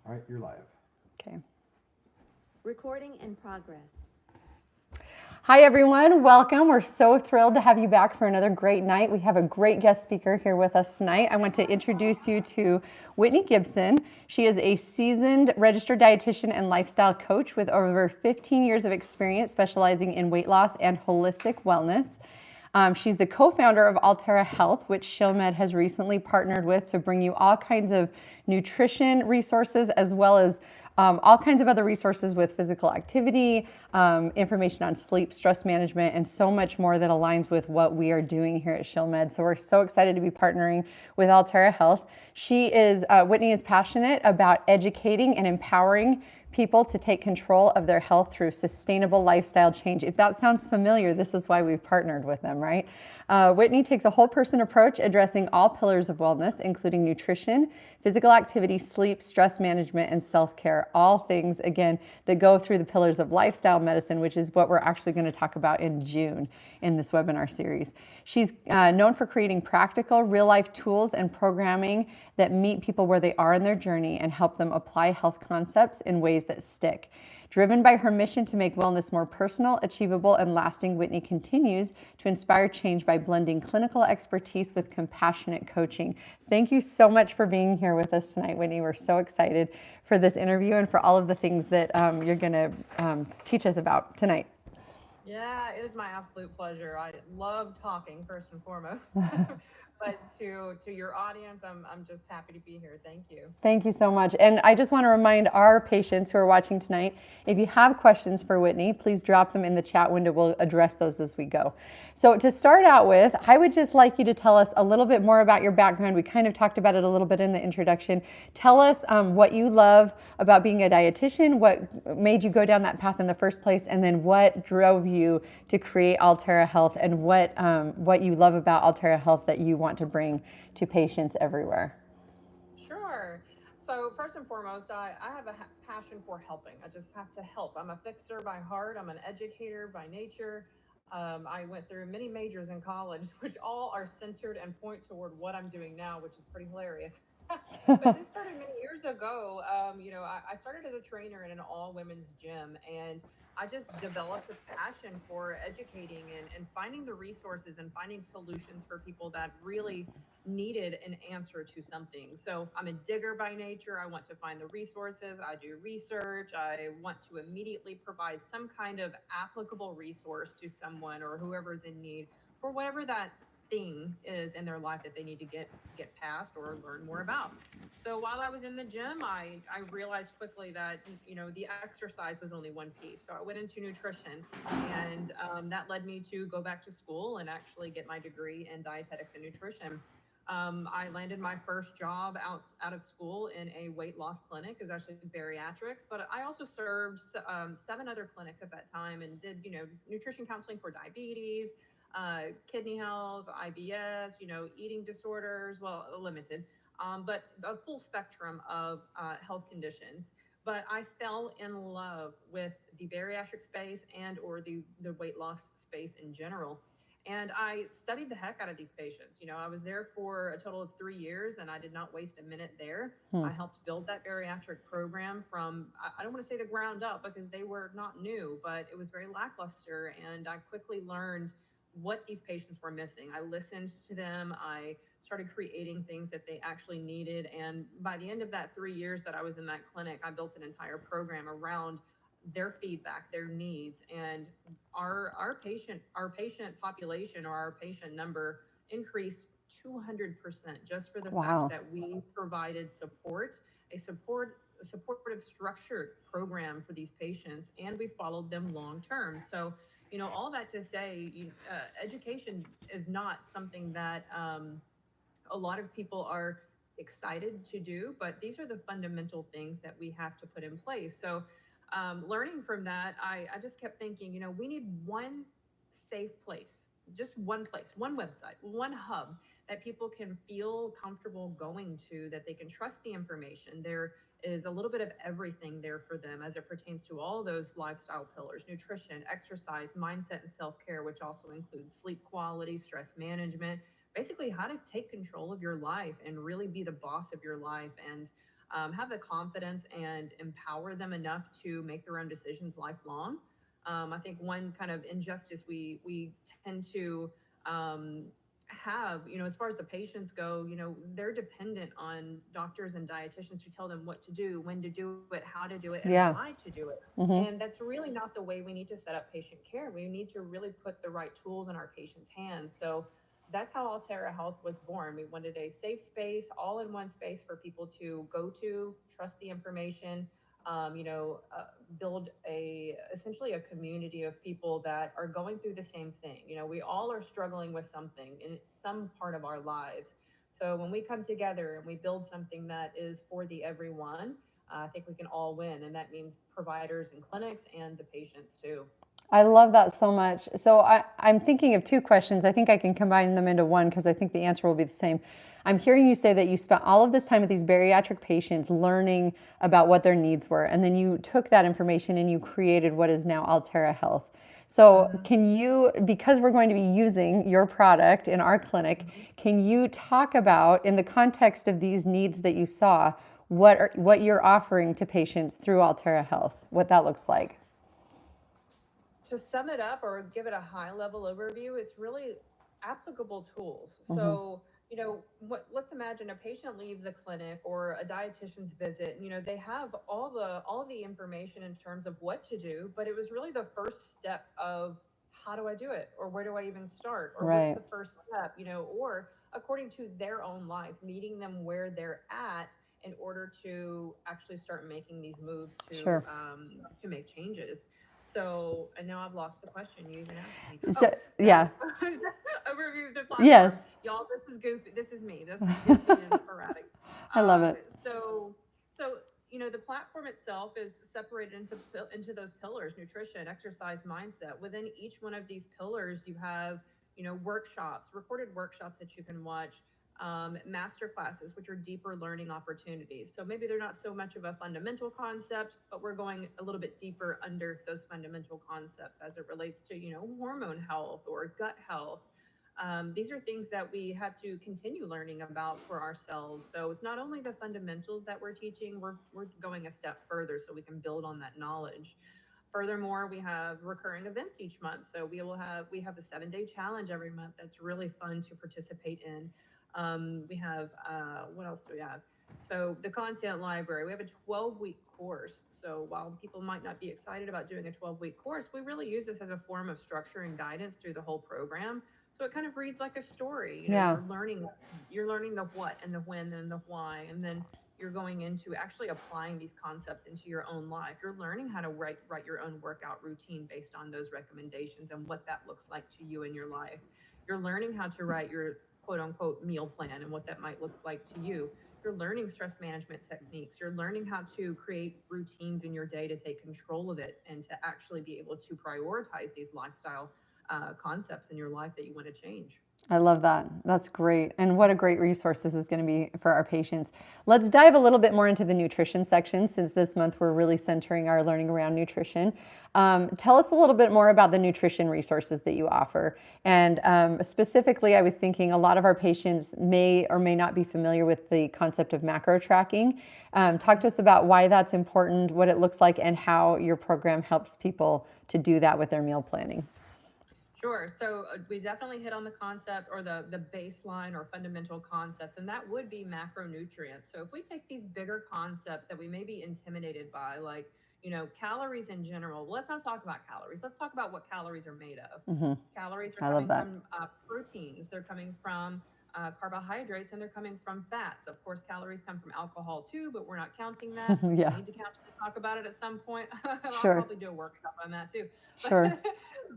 All right, you're live. Okay. Recording in progress. Hi, everyone. Welcome. We're so thrilled to have you back for another great night. We have a great guest speaker here with us tonight. I want to introduce you to Whittany Gibson. She is a seasoned registered dietitian and lifestyle coach with over 15 years of experience specializing in weight loss and holistic wellness. She's the co-founder of Alterra Health, which ShillMed has recently partnered with to bring you all kinds of nutrition resources as well as all kinds of other resources with physical activity, information on sleep, stress management, and so much more that aligns with what we are doing here at ShillMed. So we're so excited to be partnering with Alterra Health. Whittany is passionate about educating and empowering people to take control of their health through sustainable lifestyle change. If that sounds familiar, this is why we've partnered with them, right? Whittany takes a whole person approach addressing all pillars of wellness, including nutrition, physical activity, sleep, stress management, and self-care. All things, again, that go through the pillars of lifestyle medicine, which is what we're actually going to talk about in June in this webinar series. She's known for creating practical, real-life tools and programming that meet people where they are in their journey and help them apply health concepts in ways that stick. Driven by her mission to make wellness more personal, achievable, and lasting, Whittany continues to inspire change by blending clinical expertise with compassionate coaching. Thank you so much for being here with us tonight, Whittany. We're so excited for this interview and for all of the things that you're going to teach us about tonight. Yeah, it is my absolute pleasure. I love talking first and foremost. But to your audience, I'm just happy to be here. Thank you. Thank you so much. And I just want to remind our patients who are watching tonight, if you have questions for Whittany, please drop them in the chat window. We'll address those as we go. So to start out with, I would just like you to tell us a little bit more about your background. We kind of talked about it a little bit in the introduction. Tell us what you love about being a dietitian, what made you go down that path in the first place, and then what drove you to create Alterra Health, and what you love about Alterra Health that you want to bring to patients everywhere. Sure. So first and foremost, I have a passion for helping. I just have to help. I'm a fixer by heart. I'm an educator by nature. I went through many majors in college, which all are centered and point toward what I'm doing now, which is pretty hilarious. But this started many years ago. I started as a trainer in an all-women's gym, and I just developed a passion for educating and finding the resources and finding solutions for people that really needed an answer to something. So I'm a digger by nature. I want to find the resources. I do research. I want to immediately provide some kind of applicable resource to someone or whoever's in need for whatever that thing is in their life that they need to get past or learn more about. So while I was in the gym, I realized quickly that the exercise was only one piece. So I went into nutrition, and that led me to go back to school and actually get my degree in dietetics and nutrition. I landed my first job out of school in a weight loss clinic. It was actually bariatrics, but I also served 7 other clinics at that time and did nutrition counseling for diabetes, kidney health, IBS, eating disorders, well, limited, but a full spectrum of health conditions. But I fell in love with the bariatric space or the weight loss space in general. And I studied the heck out of these patients. I was there for a total of 3 years, and I did not waste a minute there. I helped build that bariatric program from, I don't want to say the ground up because they were not new, but it was very lackluster. And I quickly learned what these patients were missing. I listened to them. I started creating things that they actually needed. And by the end of that 3 years that I was in that clinic, I built an entire program around their feedback, their needs, and our patient population or our patient number increased 200% just for the fact that we provided a supportive structured program for these patients, and we followed them long term. So all that to say, education is not something that a lot of people are excited to do, but these are the fundamental things that we have to put in place. So learning from that, I just kept thinking, we need one safe place, just one place, one website, one hub that people can feel comfortable going to, that they can trust the information. There is a little bit of everything there for them as it pertains to all those lifestyle pillars: nutrition, exercise, mindset, and self-care, which also includes sleep quality, stress management, basically how to take control of your life and really be the boss of your life. And have the confidence and empower them enough to make their own decisions lifelong. I think one kind of injustice we tend to have, as far as the patients go, they're dependent on doctors and dietitians to tell them what to do, when to do it, how to do it, and Yeah. why to do it. Hmm. And that's really not the way we need to set up patient care. We need to really put the right tools in our patients' hands. So that's how Alterra Health was born. We wanted a safe space, all in one space for people to go to, trust the information, build essentially a community of people that are going through the same thing. We all are struggling with something in some part of our lives. So when we come together and we build something that is for the everyone, I think we can all win. And that means providers and clinics and the patients too. I love that so much. So I'm thinking of two questions. I think I can combine them into one because I think the answer will be the same. I'm hearing you say that you spent all of this time with these bariatric patients learning about what their needs were, and then you took that information and you created what is now Alterra Health. So can you, because we're going to be using your product in our clinic, can you talk about, in the context of these needs that you saw, what you're offering to patients through Alterra Health, what that looks like? To sum it up or give it a high level overview, it's really applicable tools. So, let's imagine a patient leaves a clinic or a dietitian's visit. They have all the information in terms of what to do, but it was really the first step of how do I do it, or where do I even start, or what's Right. the first step, or according to their own life, meeting them where they're at in order to actually start making these moves Sure. to make changes. So, and now I've lost the question you even asked me. So, Yeah. yeah. Overview of the platform. Yes. Y'all, this is goofy. This is me. This is goofy and sporadic. I love it. So the platform itself is separated into those pillars: nutrition, exercise, mindset. Within each one of these pillars, you have workshops, recorded workshops that you can watch, master classes, which are deeper learning opportunities. So maybe they're not so much of a fundamental concept, but we're going a little bit deeper under those fundamental concepts as it relates to, hormone health or gut health. These are things that we have to continue learning about for ourselves. So it's not only the fundamentals that we're teaching, we're going a step further so we can build on that knowledge. Furthermore, we have recurring events each month. So we have a 7-day challenge every month that's really fun to participate in. We have, what else do we have? So the content library, we have a 12-week course. So while people might not be excited about doing a 12-week course, we really use this as a form of structure and guidance through the whole program. So it kind of reads like a story. Yeah. You're learning the what and the when and the why, and then you're going into actually applying these concepts into your own life. You're learning how to write your own workout routine based on those recommendations and what that looks like to you in your life. You're learning how to write your quote unquote meal plan and what that might look like to you. You're learning stress management techniques. You're learning how to create routines in your day to take control of it and to actually be able to prioritize these lifestyle concepts in your life that you want to change. I love that. That's great. And what a great resource this is going to be for our patients. Let's dive a little bit more into the nutrition section, since this month we're really centering our learning around nutrition. Tell us a little bit more about the nutrition resources that you offer. And specifically, I was thinking a lot of our patients may or may not be familiar with the concept of macro tracking. Talk to us about why that's important, what it looks like, and how your program helps people to do that with their meal planning. Sure. So we definitely hit on the concept or the baseline or fundamental concepts, and that would be macronutrients. So if we take these bigger concepts that we may be intimidated by, like, calories in general, let's not talk about calories. Let's talk about what calories are made of. Mm-hmm. Calories are I love coming that. from proteins. They're coming from carbohydrates, and they're coming from fats. Of course, calories come from alcohol too, but we're not counting that. Yeah. We need to talk about it at some point. I'll Sure. probably do a workshop on that too. Sure.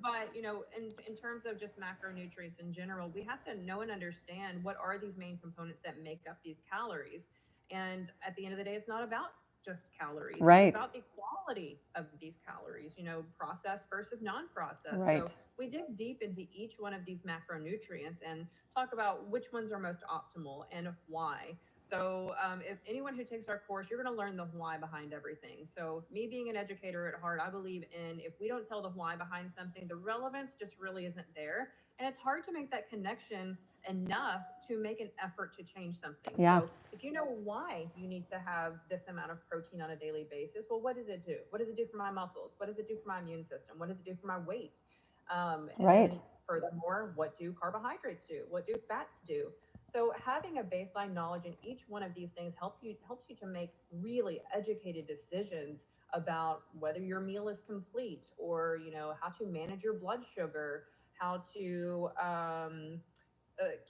But in terms of just macronutrients in general, we have to know and understand what are these main components that make up these calories. And at the end of the day, it's not about just calories. Right. It's about the quality of these calories, processed versus non-processed. Right. So we dig deep into each one of these macronutrients and talk about which ones are most optimal and why. So if anyone who takes our course, you're going to learn the why behind everything. So me being an educator at heart, I believe in, if we don't tell the why behind something, the relevance just really isn't there. And it's hard to make that connection enough to make an effort to change something. Yeah. So if you know why you need to have this amount of protein on a daily basis, well, what does it do? What does it do for my muscles? What does it do for my immune system? What does it do for my weight? And Right. then furthermore, what do carbohydrates do? What do fats do? So having a baseline knowledge in each one of these things helps you to make really educated decisions about whether your meal is complete, or how to manage your blood sugar, how to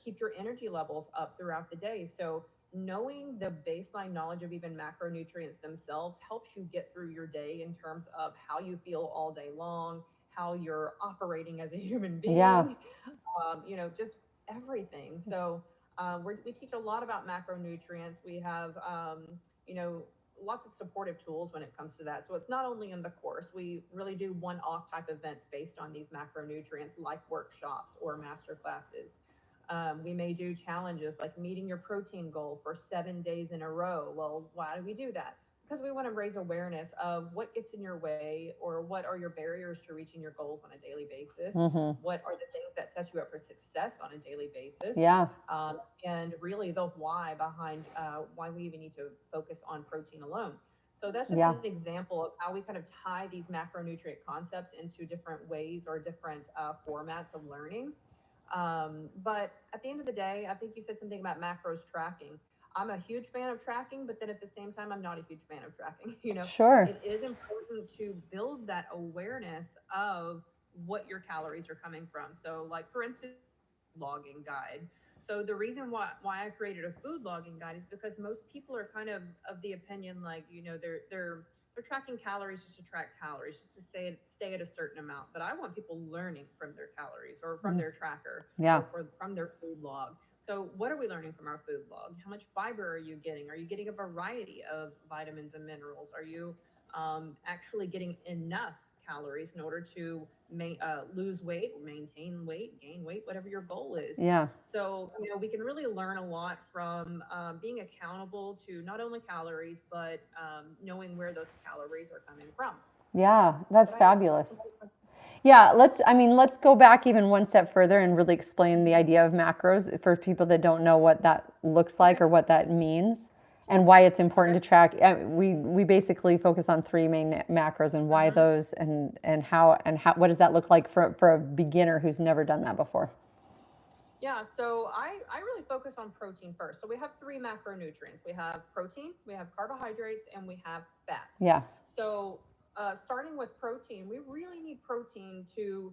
keep your energy levels up throughout the day. So knowing the baseline knowledge of even macronutrients themselves helps you get through your day in terms of how you feel all day long, how you're operating as a human being, Yeah. Just everything. So we teach a lot about macronutrients. We have, lots of supportive tools when it comes to that. So it's not only in the course, we really do one-off type events based on these macronutrients, like workshops or master classes. We may do challenges like meeting your protein goal for 7 days in a row. Well, why do we do that? Because we want to raise awareness of what gets in your way, or what are your barriers to reaching your goals on a daily basis. What are the things that set you up for success on a daily basis? Yeah. And really the why behind why we even need to focus on protein alone. So that's just Yeah. an example of how we kind of tie these macronutrient concepts into different ways or different formats of learning. But at the end of the day, I think you said something about macros tracking. I'm a huge fan of tracking, but then at the same time, I'm not a huge fan of tracking. Sure. It is important to build that awareness of what your calories are coming from. So, like for instance, logging guide. So the reason why I created a food logging guide is because most people are kind of the opinion, like, they're tracking calories just to track calories, just to stay at a certain amount. But I want people learning from their calories, or from their tracker, Yeah. or from their food log. So what are we learning from our food log? How much fiber are you getting? Are you getting a variety of vitamins and minerals? Are you actually getting enough calories in order to lose weight, maintain weight, gain weight, whatever your goal is? Yeah. So, we can really learn a lot from being accountable to not only calories, but knowing where those calories are coming from. Yeah. That's But fabulous. Yeah, let's go back even one step further and really explain the idea of macros for people that don't know what that looks like or what that means, and why it's important to track. We basically focus on three main macros, and why those, and how what does that look like for a beginner who's never done that before? Yeah, so I really focus on protein first. So we have three macronutrients. We have protein, we have carbohydrates, and we have fats. Yeah. So starting with protein, we really need protein to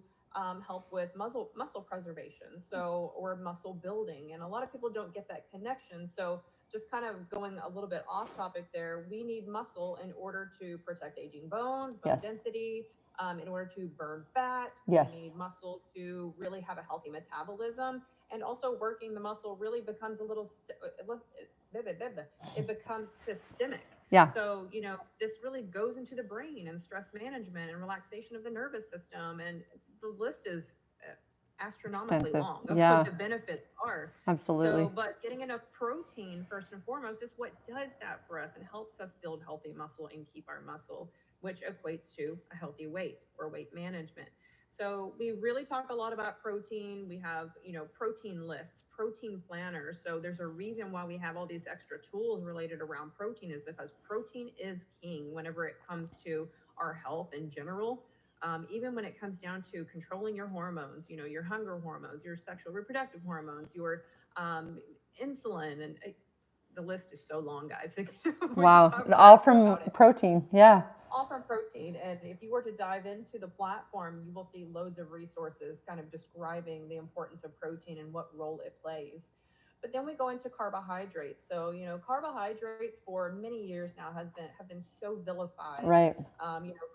help with muscle preservation, or muscle building. And a lot of people don't get that connection. So just kind of going a little bit off topic there, we need muscle in order to protect aging bones, bone Yes. density, in order to burn fat. Yes. We need muscle to really have a healthy metabolism. And also working the muscle really becomes a little, it becomes systemic. Yeah. So, this really goes into the brain and stress management and relaxation of the nervous system. And the list is astronomically Extensive. long of Yeah. what the benefits are. Absolutely. So, but getting enough protein, first and foremost, is what does that for us and helps us build healthy muscle and keep our muscle, which equates to a healthy weight or weight management. So we really talk a lot about protein. We have, protein lists, protein planners. So there's a reason why we have all these extra tools related around protein, is because protein is king whenever it comes to our health in general. Even when it comes down to controlling your hormones, your hunger hormones, your sexual reproductive hormones, your insulin, and the list is so long, guys. Wow. All from protein. Yeah. All from protein. And if you were to dive into the platform, you will see loads of resources kind of describing the importance of protein and what role it plays. But then we go into carbohydrates. So, carbohydrates for many years now have been so vilified. Right.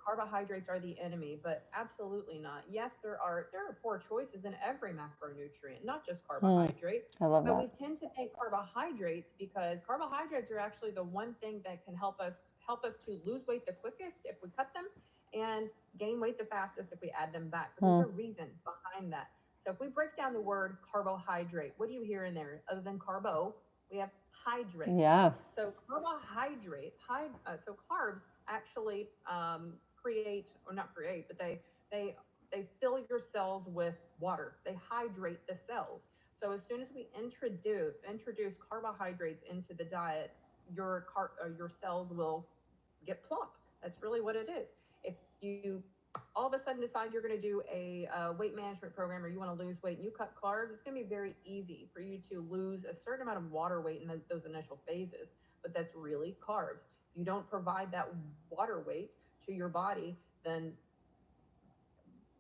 Carbohydrates are the enemy, but absolutely not. Yes, there are poor choices in every macronutrient, not just carbohydrates. I love But that. we tend to think carbohydrates because carbohydrates are actually the one thing that can help us to lose weight the quickest if we cut them, and gain weight the fastest if we add them back. But there's a reason behind that. So if we break down the word carbohydrate, what do you hear in there? Other than carbo, we have hydrate. Yeah. So carbohydrates, so carbs actually create, or not create, but they fill your cells with water. They hydrate the cells. So as soon as we introduce carbohydrates into the diet, your cells will get plump. That's really what it is. If you all of a sudden decide you're going to do a weight management program, or you want to lose weight and you cut carbs, it's going to be very easy for you to lose a certain amount of water weight in those initial phases. But that's really carbs. If you don't provide that water weight to your body, then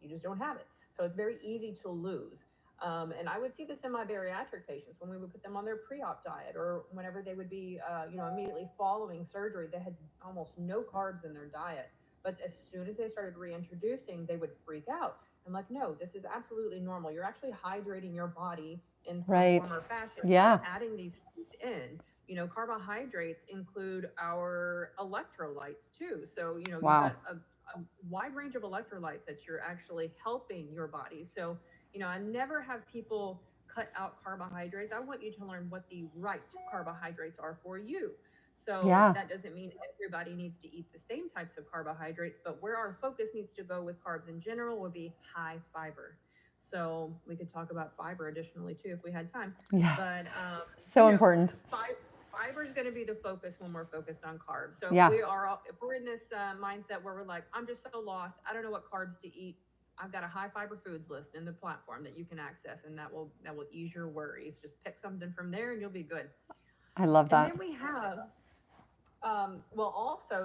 you just don't have it. So it's very easy to lose. And I would see this in my bariatric patients when we would put them on their pre-op diet, or whenever they would be, immediately following surgery. They had almost no carbs in their diet. But as soon as they started reintroducing, they would freak out. I'm like, no, this is absolutely normal. You're actually hydrating your body in some Right. form or fashion. Yeah. Adding these foods in. Carbohydrates include our electrolytes too. So, Wow. you've got a wide range of electrolytes that you're actually helping your body. So, I never have people cut out carbohydrates. I want you to learn what the right carbohydrates are for you. So Yeah. that doesn't mean everybody needs to eat the same types of carbohydrates, but where our focus needs to go with carbs in general would be high fiber. So we could talk about fiber additionally too if we had time. Yeah. But So important. fiber is going to be the focus when we're focused on carbs. So Yeah. if we're in this mindset where we're like, I'm just so lost, I don't know what carbs to eat. I've got a high fiber foods list in the platform that you can access, and that will ease your worries. Just pick something from there and you'll be good. I love And that. then we have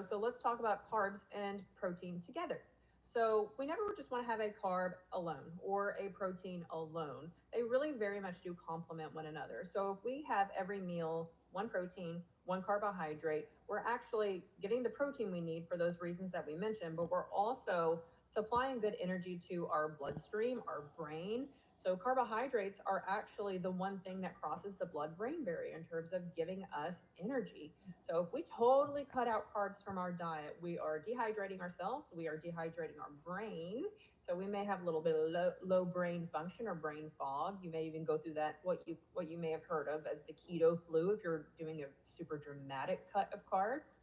so let's talk about carbs and protein together. So we never just want to have a carb alone or a protein alone. They really very much do complement one another. So if we have every meal, one protein, one carbohydrate, we're actually getting the protein we need for those reasons that we mentioned, but we're also supplying good energy to our bloodstream, our brain. So carbohydrates are actually the one thing that crosses the blood-brain barrier in terms of giving us energy. So if we totally cut out carbs from our diet, we are dehydrating ourselves, we are dehydrating our brain. So we may have a little bit of low brain function or brain fog. You may even go through that, what you may have heard of as the keto flu, if you're doing a super dramatic cut of carbs.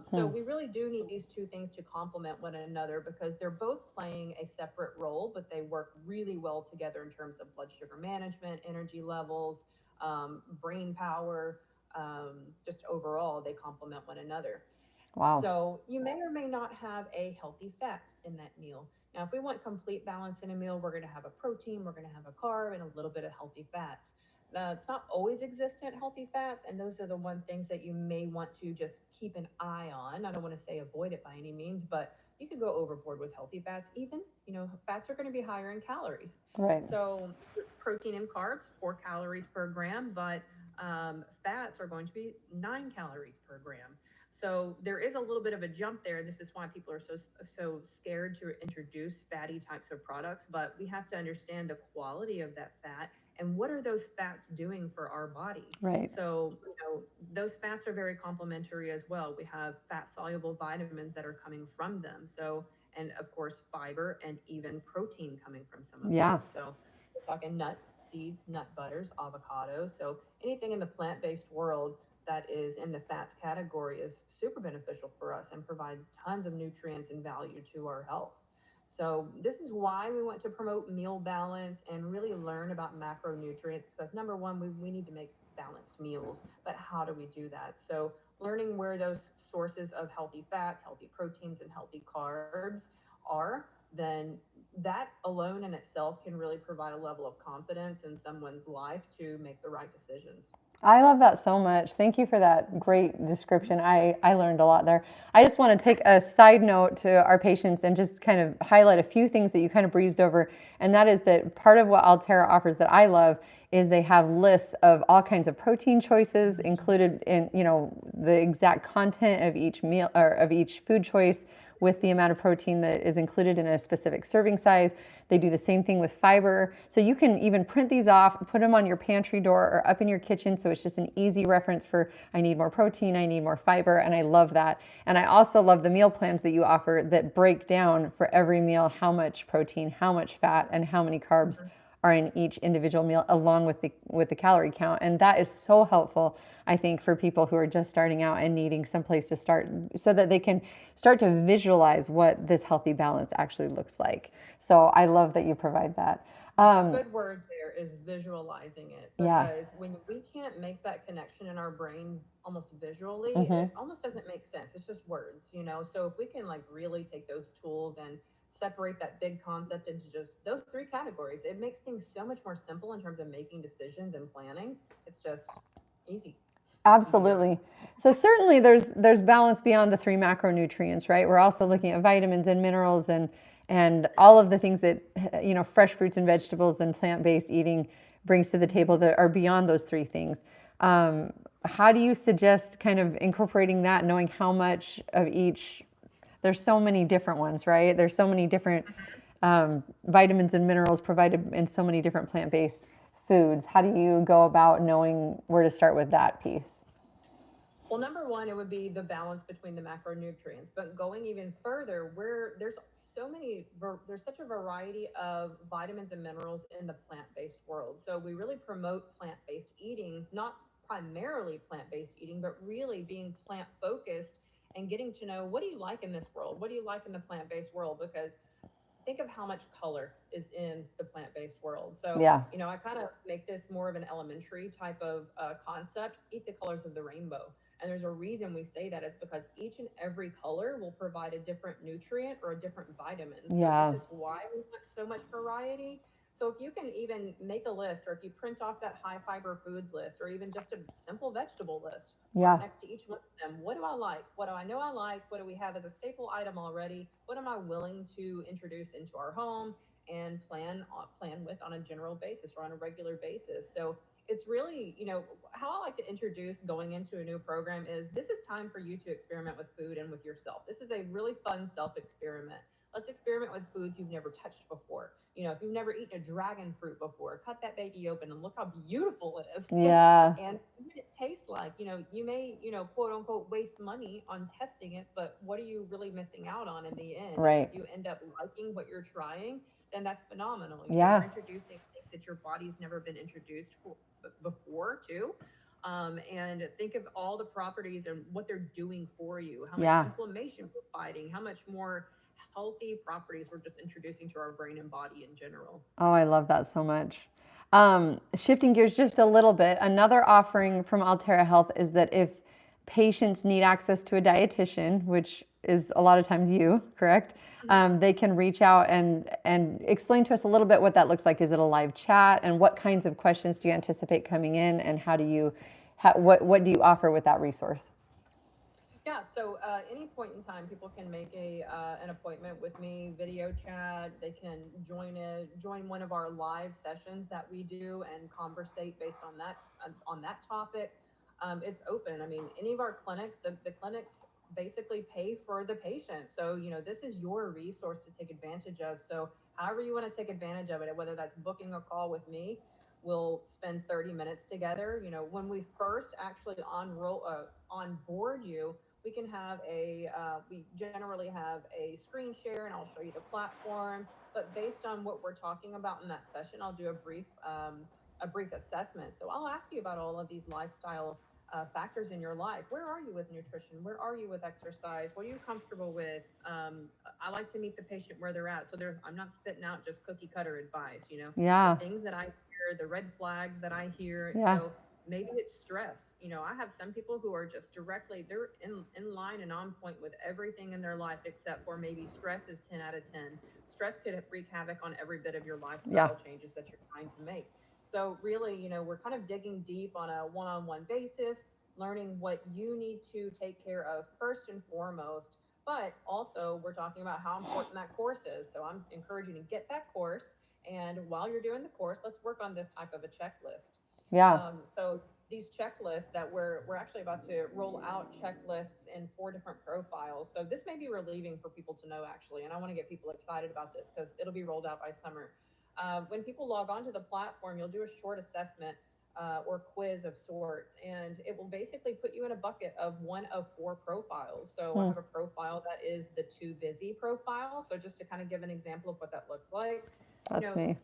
So we really do need these two things to complement one another, because they're both playing a separate role, but they work really well together in terms of blood sugar management, energy levels, brain power. Just overall, they complement one another. Wow. So you may or may not have a healthy fat in that meal. Now, if we want complete balance in a meal, we're going to have a protein, we're going to have a carb, and a little bit of healthy fats. It's not always existent healthy fats, and those are the one things that you may want to just keep an eye on. I don't want to say avoid it by any means, but you could go overboard with healthy fats. Even, fats are going to be higher in calories. Right. So protein and carbs, 4 calories per gram, but fats are going to be 9 calories per gram. So there is a little bit of a jump there. This is why people are so scared to introduce fatty types of products. But we have to understand the quality of that fat and what are those fats doing for our body. Right. So those fats are very complementary as well. We have fat soluble vitamins that are coming from them. So, and of course, fiber and even protein coming from some of those. So we're talking nuts, seeds, nut butters, avocados. So anything in the plant-based world that is in the fats category is super beneficial for us and provides tons of nutrients and value to our health. So this is why we want to promote meal balance and really learn about macronutrients, because number one, we need to make balanced meals, but how do we do that? So learning where those sources of healthy fats, healthy proteins, and healthy carbs are, then that alone in itself can really provide a level of confidence in someone's life to make the right decisions. I love that so much. Thank you for that great description. I learned a lot there. I just want to take a side note to our patients and just kind of highlight a few things that you kind of breezed over. And that is that part of what Alterra offers that I love is they have lists of all kinds of protein choices included in, the exact content of each meal or of each food choice, with the amount of protein that is included in a specific serving size. They do the same thing with fiber. So you can even print these off, put them on your pantry door or up in your kitchen. So it's just an easy reference for, I need more protein, I need more fiber, and I love that. And I also love the meal plans that you offer that break down for every meal how much protein, how much fat, and how many carbs are in each individual meal, along with the calorie count. And that is so helpful, I think, for people who are just starting out and needing some place to start so that they can start to visualize what this healthy balance actually looks like. So I love that you provide that. Good word there is visualizing it, Yeah. because when we can't make that connection in our brain almost visually, Mm-hmm. it almost doesn't make sense. It's just words, you know? So if we can like really take those tools and separate that big concept into just those three categories, it makes things so much more simple in terms of making decisions and planning. It's just easy. Easier. Absolutely. So certainly there's balance beyond the three macronutrients, right? We're also looking at vitamins and minerals and all of the things that fresh fruits and vegetables and plant-based eating brings to the table that are beyond those three things. How do you suggest kind of incorporating that, knowing how much of each? There's so many different ones, right? There's so many different vitamins and minerals provided in so many different plant-based foods. How do you go about knowing where to start with that piece? Well, number one, it would be the balance between the macronutrients. But going even further, where there's such a variety of vitamins and minerals in the plant-based world. So we really promote plant-based eating, not primarily plant-based eating, but really being plant-focused and getting to know, what do you like in this world? What do you like in the plant-based world? Because think of how much color is in the plant-based world. So, Yeah. I kind of make this more of an elementary type of concept: eat the colors of the rainbow. And there's a reason we say that. It's because each and every color will provide a different nutrient or a different vitamin. So Yeah. this is why we want so much variety. So if you can even make a list, or if you print off that high fiber foods list, or even just a simple vegetable list, Yeah. mark next to each one of them, what do I like? What do I know I like? What do we have as a staple item already? What am I willing to introduce into our home and plan with on a general basis or on a regular basis? So it's really, how I like to introduce going into a new program is, this is time for you to experiment with food and with yourself. This is a really fun self experiment. Let's experiment with foods you've never touched before. If you've never eaten a dragon fruit before, cut that baby open and look how beautiful it is. Yeah. And what it tastes like. You may, quote unquote, waste money on testing it, but what are you really missing out on in the end? And Right. if you end up liking what you're trying, then that's phenomenal. Yeah. You're introducing things that your body's never been introduced before too. And think of all the properties and what they're doing for you, how much Yeah. inflammation we're fighting, how much more healthy properties we're just introducing to our brain and body in general. Oh, I love that so much. Shifting gears just a little bit, another offering from Alterra Health is that if patients need access to a dietitian, which is a lot of times you, correct? They can reach out and explain to us a little bit what that looks like. Is it a live chat, and what kinds of questions do you anticipate coming in, and what do you offer with that resource? Yeah, so any point in time, people can make an appointment with me, video chat. They can join one of our live sessions that we do and conversate based on that topic. It's open. I mean, any of our clinics, the clinics basically pay for the patient. So this is your resource to take advantage of. So however you want to take advantage of it, whether that's booking a call with me, we'll spend 30 minutes together. When we first actually on board you, we can have we generally have a screen share, and I'll show you the platform. But based on what we're talking about in that session, I'll do a brief assessment. So I'll ask you about all of these lifestyle factors in your life. Where are you with nutrition? Where are you with exercise? What are you comfortable with? I like to meet the patient where they're at. So I'm not spitting out just cookie cutter advice, Yeah. the things that I hear, the red flags that I hear. Yeah. So maybe it's stress. I have some people who are just they're in line and on point with everything in their life, except for maybe stress is 10 out of 10. Stress could wreak havoc on every bit of your lifestyle changes that you're trying to make. So really, we're kind of digging deep on a one-on-one basis, learning what you need to take care of first and foremost. But also, we're talking about how important that course is. So I'm encouraging you to get that course. And while you're doing the course, let's work on this type of a checklist. Yeah. So these checklists that we're actually about to roll out checklists in 4 different profiles. So this may be relieving for people to know, actually, and I want to get people excited about this because it'll be rolled out by summer. When people log onto the platform, you'll do a short assessment or quiz of sorts, and it will basically put you in a bucket of one of 4 profiles. So I have a profile that is the too busy profile. So just to kind of give an example of what that looks like. That's me.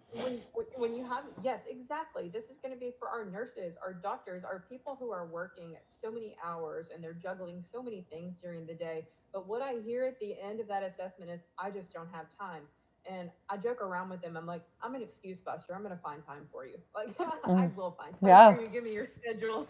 When you have, yes, exactly. This is going to be for our nurses, our doctors, our people who are working so many hours and they're juggling so many things during the day. But what I hear at the end of that assessment is, I just don't have time. And I joke around with them. I'm like, I'm an excuse buster. I'm going to find time for you. Like, I Mm. will find time Yeah. for you. Give me your schedule.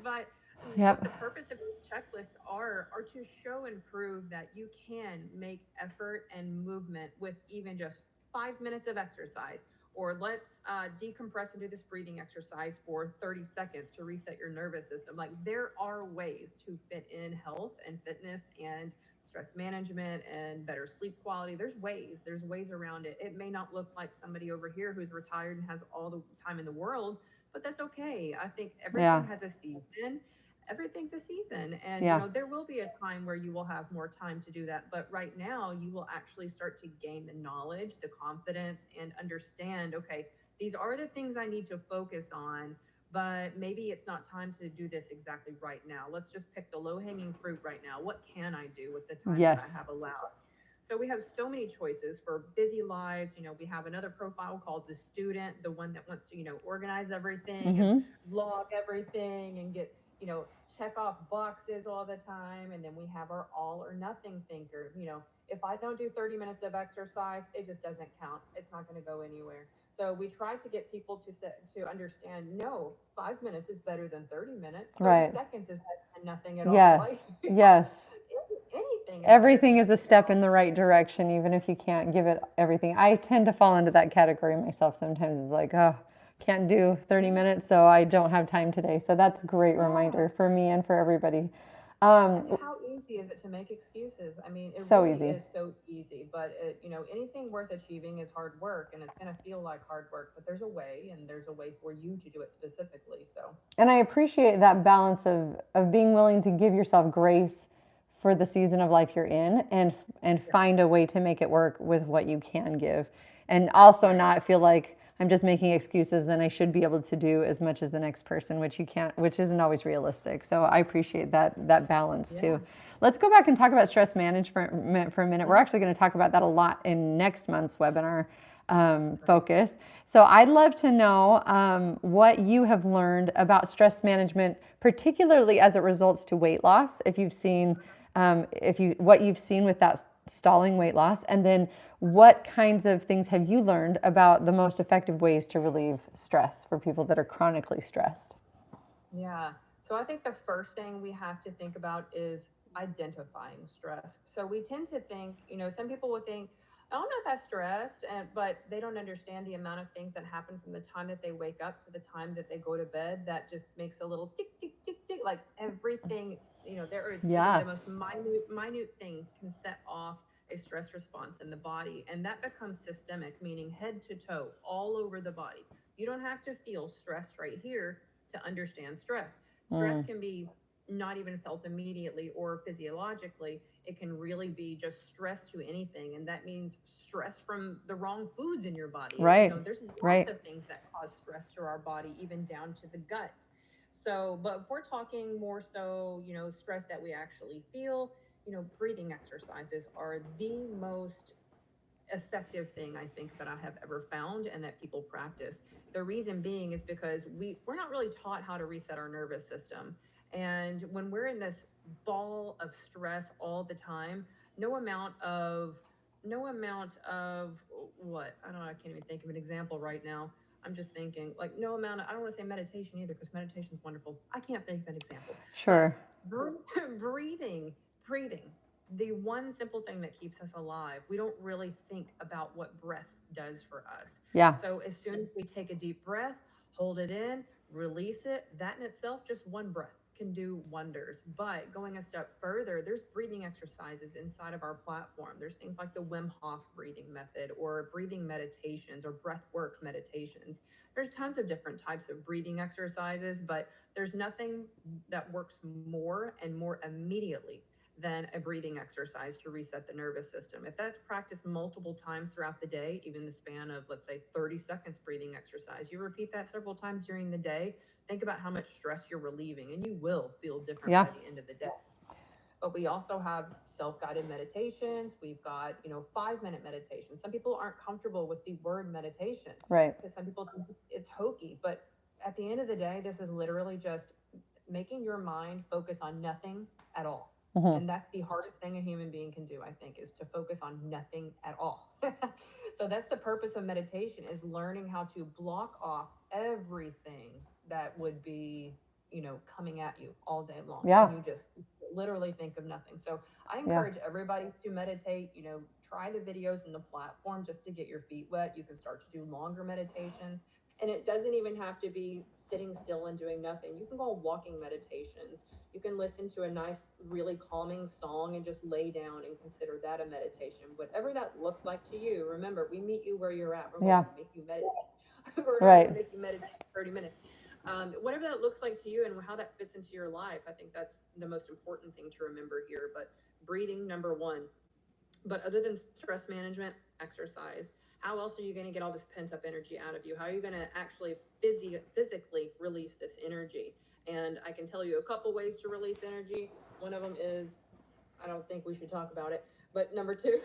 But what the Yep. purpose of these checklists are to show and prove that you can make effort and movement with even just 5 minutes of exercise. Or let's decompress and do this breathing exercise for 30 seconds to reset your nervous system. Like, there are ways to fit in health and fitness and stress management and better sleep quality. There's ways around it. It may not look like somebody over here who's retired and has all the time in the world, but that's okay. I think everything Yeah. has a season. Everything's a season. And, Yeah. there will be a time where you will have more time to do that. But right now, you will actually start to gain the knowledge, the confidence, and understand, okay, these are the things I need to focus on, but maybe it's not time to do this exactly right now. Let's just pick the low-hanging fruit right now. What can I do with the time that I Yes. have allowed? So we have so many choices for busy lives. We have another profile called the student, the one that wants to, organize everything and log everything and get, check off boxes all the time. And then we have our all or nothing thinker. If I don't do 30 minutes of exercise, it just doesn't count. It's not going to go anywhere. So we try to get people to understand, no, 5 minutes is better than 30 minutes. 30 Right. seconds is better than nothing at all. Yes. Yes. Anything Everything is a step in the right direction, even if you can't give it everything. I tend to fall into that category myself sometimes. It's like, oh, can't do 30 minutes, so I don't have time today. So that's a great reminder for me and for everybody. And how easy is it to make excuses? I mean, it So really easy. is so easy, but anything worth achieving is hard work, and it's going to feel like hard work, but there's a way, and there's a way for you to do it specifically. So, And I appreciate that balance of being willing to give yourself grace for the season of life you're in and find a way to make it work with what you can give. And also not feel like I'm just making excuses and I should be able to do as much as the next person, which you can't, which isn't always realistic. So I appreciate that balance too. Let's go back and talk about stress management for a minute. We're actually going to talk about that a lot in next month's webinar focus. So I'd love to know what you have learned about stress management, particularly as it results to weight loss. If you've seen, what you've seen with that stalling weight loss, and then what kinds of things have you learned about the most effective ways to relieve stress for people that are chronically stressed? yeah. So I think the first thing we have to think about is identifying stress. So we tend to think, some people will think, oh, I'm not that stressed, but they don't understand the amount of things that happen from the time that they wake up to the time that they go to bed. That just makes a little tick, tick, tick, tick, like everything, there are Yeah. the most minute things can set off a stress response in the body. And that becomes systemic, meaning head to toe, all over the body. You don't have to feel stressed right here to understand stress. Stress can be not even felt immediately or physiologically. It can really be just stress to anything. And that means stress from the wrong foods in your body. Right. There's lots Right. of things that cause stress to our body, even down to the gut. So, but if we're talking more so, stress that we actually feel, breathing exercises are the most effective thing I think that I have ever found and that people practice. The reason being is because we're not really taught how to reset our nervous system. And when we're in this ball of stress all the time, no amount of what, I don't know, I can't even think of an example right now. I'm just thinking like no amount of, I don't want to say meditation either because meditation is wonderful. I can't think of an example. Sure. But breathing, the one simple thing that keeps us alive. We don't really think about what breath does for us. Yeah. So as soon as we take a deep breath, hold it in, release it, that in itself, just one breath can do wonders. But going a step further, there's breathing exercises inside of our platform. There's things like the Wim Hof breathing method or breathing meditations or breath work meditations. There's tons of different types of breathing exercises, but there's nothing that works more and more immediately than a breathing exercise to reset the nervous system. If that's practiced multiple times throughout the day, even the span of, let's say, 30 seconds breathing exercise, you repeat that several times during the day, think about how much stress you're relieving, and you will feel different by the end of the day. But we also have self-guided meditations. We've got, 5-minute meditations. Some people aren't comfortable with the word meditation. Right. Because some people think it's hokey. But at the end of the day, this is literally just making your mind focus on nothing at all. And that's the hardest thing a human being can do, I think, is to focus on nothing at all. So that's the purpose of meditation, is learning how to block off everything that would be, coming at you all day long. Yeah. And you just literally think of nothing. So I Yeah. encourage everybody to meditate, try the videos and the platform just to get your feet wet. You can start to do longer meditations. And it doesn't even have to be sitting still and doing nothing. You can go on walking meditations. You can listen to a nice, really calming song and just lay down and consider that a meditation. Whatever that looks like to you. Remember, we meet you where you're at. We're Yeah. going to make you meditate. We're not Right. going to make you meditate for 30 minutes. Whatever that looks like to you and how that fits into your life, I think that's the most important thing to remember here. But breathing, number one. But other than stress management, exercise. How else are you going to get all this pent up energy out of you? How are you going to actually physically release this energy? And I can tell you a couple ways to release energy. One of them is, I don't think we should talk about it, but number two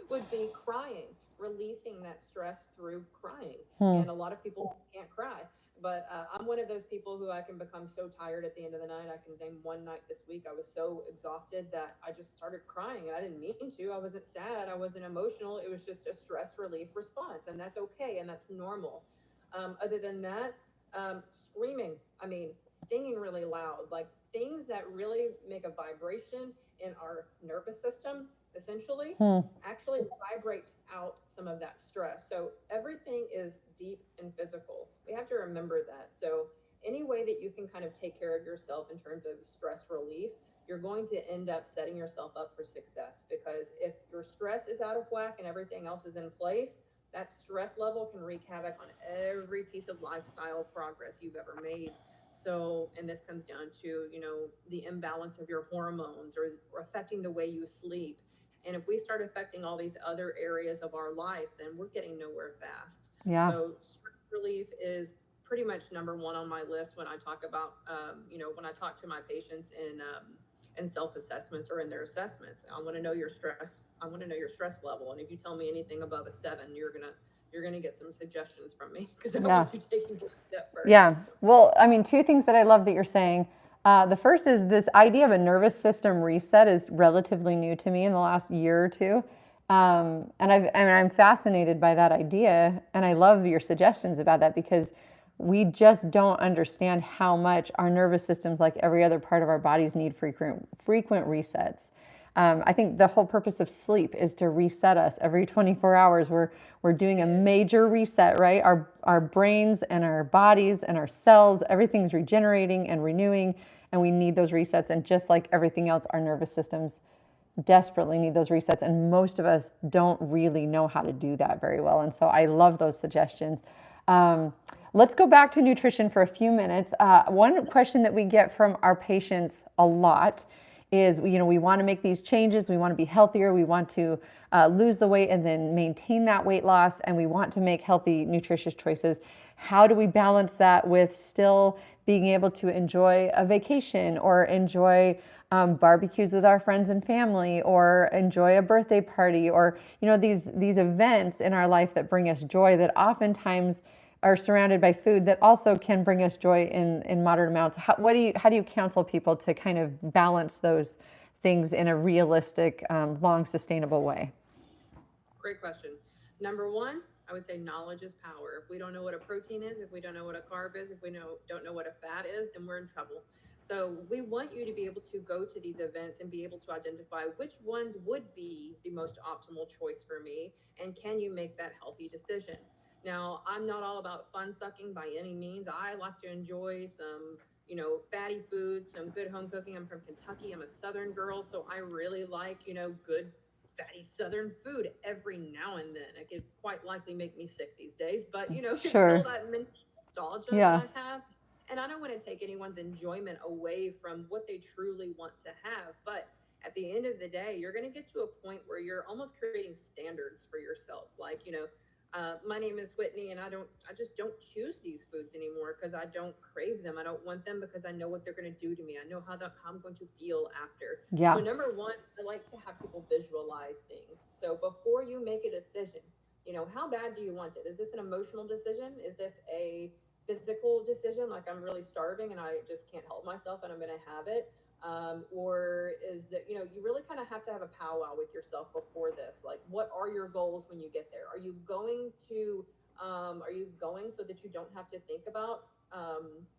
would be crying, releasing that stress through crying. And a lot of people can't cry. But I'm one of those people who I can become so tired at the end of the night. I can name one night this week I was so exhausted that I just started crying, and I didn't mean to. I wasn't sad. I wasn't emotional. It was just a stress relief response, and that's okay, and that's normal. Other than that, screaming, singing really loud, like things that really make a vibration in our nervous system, essentially, actually vibrate out some of that stress. So everything is deep and physical. We have to remember that. So any way that you can kind of take care of yourself in terms of stress relief, you're going to end up setting yourself up for success. Because if your stress is out of whack and everything else is in place, that stress level can wreak havoc on every piece of lifestyle progress you've ever made. So, and this comes down to, the imbalance of your hormones or affecting the way you sleep. And if we start affecting all these other areas of our life, then we're getting nowhere fast. Yeah. So stress relief is pretty much number one on my list when I talk about, when I talk to my patients in self-assessments or in their assessments. I want to know your stress. I want to know your stress level. And if you tell me anything above a 7, you're gonna get some suggestions from me, because I want you taking a step first. Yeah. Well, two things that I love that you're saying. The first is this idea of a nervous system reset is relatively new to me in the last year or two. And I'm fascinated by that idea. And I love your suggestions about that, because we just don't understand how much our nervous systems, like every other part of our bodies, need frequent resets. I think the whole purpose of sleep is to reset us every 24 hours. We're doing a major reset, right? Our brains and our bodies and our cells, everything's regenerating and renewing, and we need those resets. And just like everything else, our nervous systems desperately need those resets. And most of us don't really know how to do that very well. And so I love those suggestions. Let's go back to nutrition for a few minutes. One question that we get from our patients a lot is, we want to make these changes. We want to be healthier. We want to lose the weight and then maintain that weight loss. And we want to make healthy, nutritious choices. How do we balance that with still being able to enjoy a vacation or enjoy barbecues with our friends and family, or enjoy a birthday party, or these events in our life that bring us joy, that oftentimes are surrounded by food that also can bring us joy in moderate amounts. How do you counsel people to kind of balance those things in a realistic, long, sustainable way? Great question. Number one, I would say knowledge is power. If we don't know what a protein is, if we don't know what a carb is, if we don't know what a fat is, then we're in trouble. So we want you to be able to go to these events and be able to identify which ones would be the most optimal choice for me, and can you make that healthy decision? Now, I'm not all about fun sucking by any means. I like to enjoy some, fatty foods, some good home cooking. I'm from Kentucky. I'm a Southern girl, so I really like, good fatty Southern food every now and then. It could quite likely make me sick these days, but it's Sure. still that mental nostalgia Yeah. that I have. And I don't want to take anyone's enjoyment away from what they truly want to have. But at the end of the day, you're going to get to a point where you're almost creating standards for yourself. Like, my name is Whittany, and I just don't choose these foods anymore because I don't crave them. I don't want them because I know what they're going to do to me. I know how I'm going to feel after. Yeah. So number one, I like to have people visualize things. So before you make a decision, how bad do you want it? Is this an emotional decision? Is this a physical decision? Like, I'm really starving and I just can't help myself and I'm going to have it. Or is that, you really kind of have to have a powwow with yourself before this. Like, what are your goals when you get there? Are you going so that you don't have to think about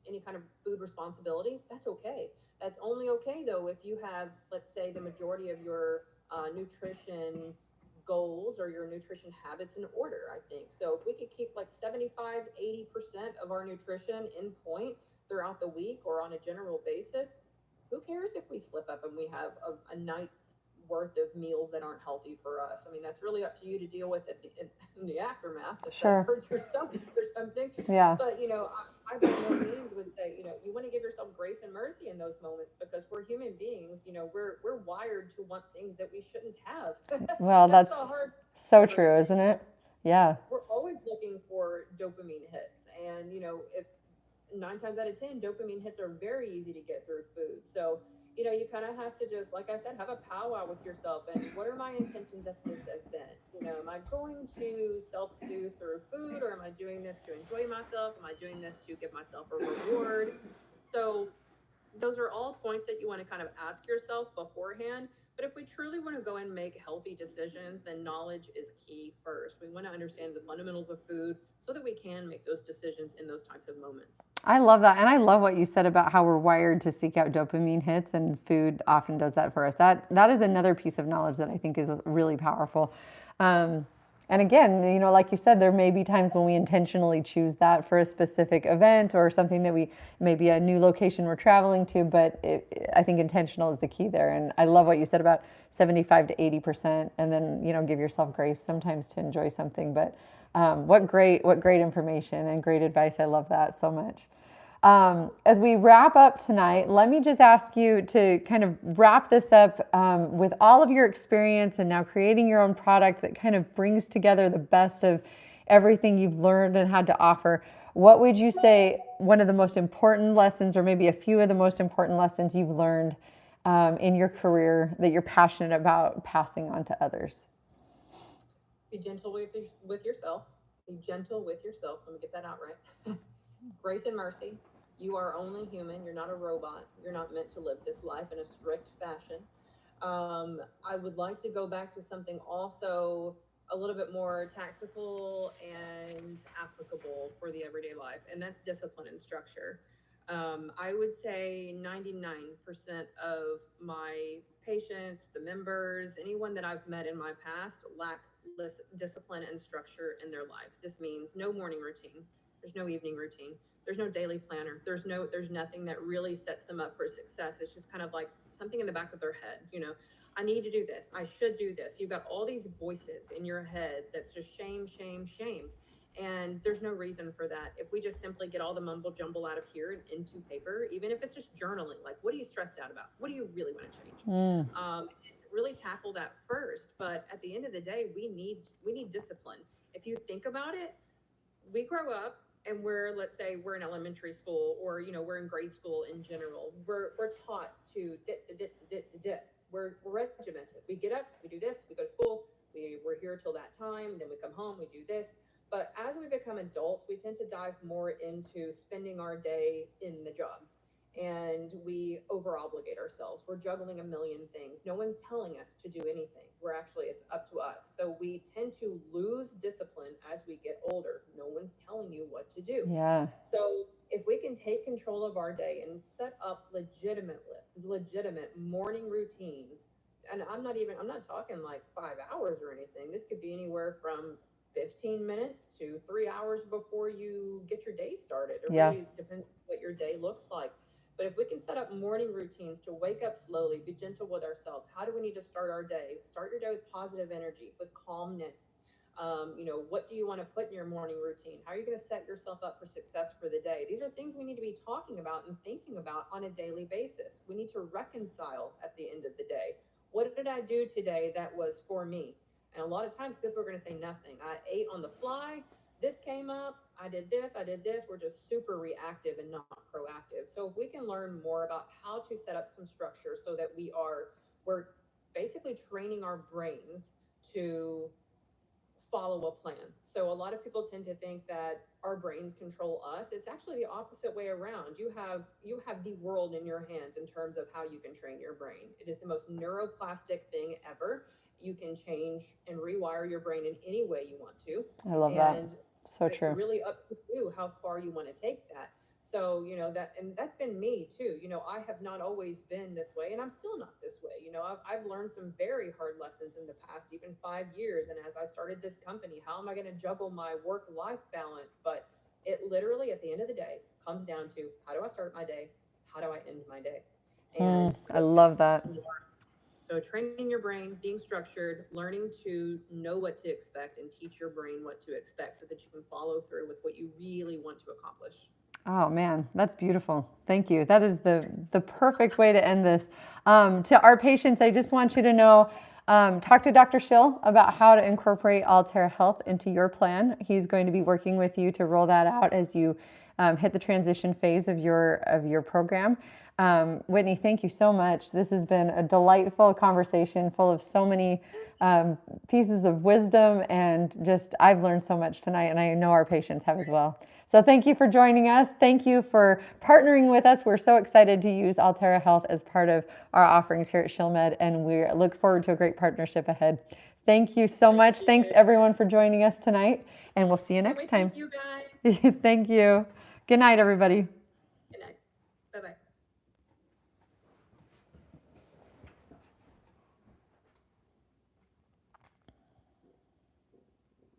any kind of food responsibility? That's okay. That's only okay though if you have, let's say, the majority of your nutrition goals or your nutrition habits in order. I think so if we could keep like 75-80% of our nutrition in point throughout the week or on a general basis, who cares if we slip up and we have a night's worth of meals that aren't healthy for us? I mean, that's really up to you to deal with it in the aftermath if Sure. that hurts your stomach or something. Yeah. But I by no means would say, you want to give yourself grace and mercy in those moments, because we're human beings. We're wired to want things that we shouldn't have. Well, that's a hard so true, isn't it? Yeah. We're always looking for dopamine hits, and if 9 times out of 10 dopamine hits are very easy to get through food. So you kind of have to just, like I said, have a powwow with yourself. And what are my intentions at this event? Am I going to self-soothe through food, or am I doing this to enjoy myself? Am I doing this to give myself a reward? So those are all points that you want to kind of ask yourself beforehand. But if we truly want to go and make healthy decisions, then knowledge is key first. We want to understand the fundamentals of food so that we can make those decisions in those types of moments. I love that. And I love what you said about how we're wired to seek out dopamine hits, and food often does that for us. That is another piece of knowledge that I think is really powerful. And again, like you said, there may be times when we intentionally choose that for a specific event or something that maybe a new location we're traveling to, but I think intentional is the key there. And I love what you said about 75 to 80%, and then, give yourself grace sometimes to enjoy something. But what great information and great advice. I love that so much. As we wrap up tonight, let me just ask you to kind of wrap this up with all of your experience and now creating your own product that kind of brings together the best of everything you've learned and had to offer. What would you say one of the most important lessons, or maybe a few of the most important lessons you've learned in your career that you're passionate about passing on to others? Be gentle with yourself. Be gentle with yourself. Let me get that out right. Grace and mercy. You are only human. You're not a robot. You're not meant to live this life in a strict fashion. I would like to go back to something also a little bit more tactical and applicable for the everyday life, and that's discipline and structure. I would say 99% of my patients, the members, anyone that I've met in my past lack discipline and structure in their lives. This means no morning routine. There's no evening routine. There's no daily planner. There's nothing that really sets them up for success. It's just kind of like something in the back of their head. I need to do this. I should do this. You've got all these voices in your head that's just shame, shame, shame. And there's no reason for that. If we just simply get all the mumble jumble out of here and into paper, even if it's just journaling, like, what are you stressed out about? What do you really want to change? Really tackle that first. But at the end of the day, we need discipline. If you think about it, we grow up and let's say we're in elementary school, or we're in grade school in general. We're taught to we're regimented. We get up, we do this, we go to school, we're here till that time, then we come home, we do this. But as we become adults, we tend to dive more into spending our day in the job, and we over obligate ourselves. We're juggling a million things. No one's telling us to do anything. It's up to us. So we tend to lose discipline as we get older. No one's telling you what to do. Yeah. So if we can take control of our day and set up legitimate morning routines, and I'm not talking like 5 hours or anything. This could be anywhere from 15 minutes to 3 hours before you get your day started. It really depends on what your day looks like. But if we can set up morning routines to wake up slowly, be gentle with ourselves. How do we need to start our day? Start your day with positive energy, with calmness. What do you want to put in your morning routine? How are you going to set yourself up for success for the day? These are things we need to be talking about and thinking about on a daily basis. We need to reconcile at the end of the day. What did I do today that was for me? And a lot of times people are going to say nothing. I ate on the fly. This came up. I did this. We're just super reactive and not proactive. So if we can learn more about how to set up some structure so that we're basically training our brains to follow a plan. So a lot of people tend to think that our brains control us. It's actually the opposite way around. You have the world in your hands in terms of how you can train your brain. It is the most neuroplastic thing ever. You can change and rewire your brain in any way you want to. I love that. And So it's true. really up to you how far you want to take that. So, and that's been me too. I have not always been this way, and I'm still not this way. I've learned some very hard lessons in the past, even 5 years. And as I started this company, how am I going to juggle my work-life balance? But it literally, at the end of the day, comes down to, how do I start my day? How do I end my day? And I love that. So training your brain, being structured, learning to know what to expect and teach your brain what to expect so that you can follow through with what you really want to accomplish. Oh man, that's beautiful. Thank you. That is the perfect way to end this. To our patients, I just want you to know, talk to Dr. Shill about how to incorporate Alterra Health into your plan. He's going to be working with you to roll that out as you hit the transition phase of your program. Whittany, thank you so much. This has been a delightful conversation full of so many pieces of wisdom, and just I've learned so much tonight, and I know our patients have as well. So thank you for joining us. Thank you for partnering with us. We're so excited to use Alterra Health as part of our offerings here at ShillMed, and we look forward to a great partnership ahead. Thank you so much. Thanks everyone for joining us tonight, and we'll see you next time. Thank you guys. Thank you. Good night, everybody.